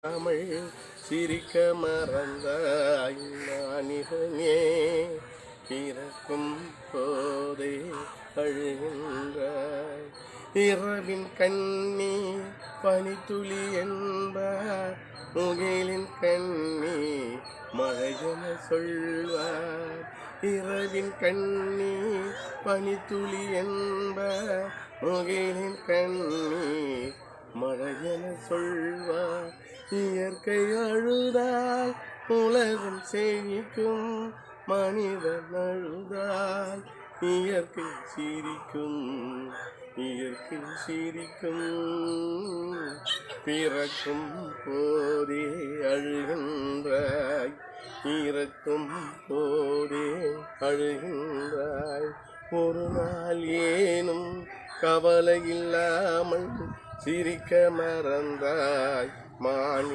தமிழ் சிரிக்க மறந்தாய் மானிடமே, பிறக்கும் போதே அழுகின்றாய். இரவின் கண்ணி பனித்துளி என்பார், முகிலின் கண்ணி மழையென சொல்வார். இரவின் கண்ணி பனித்துளி என்பார், முகிலின் கண்ணி மழையென சொல்வார். இயற்கை அழுதால் உலகம் செழிக்கும், மனிதன் அழுதால் இயற்கை சிரிக்கும், இயற்கை சிரிக்கும். பிறக்கும் போதே அழுகின்றாய், இறக்கும் போதே அழுகின்றாய். ஒரு நாள் ஏனும் கவலை இல்லாமல் சிரிக்க மறந்தாய் மானி.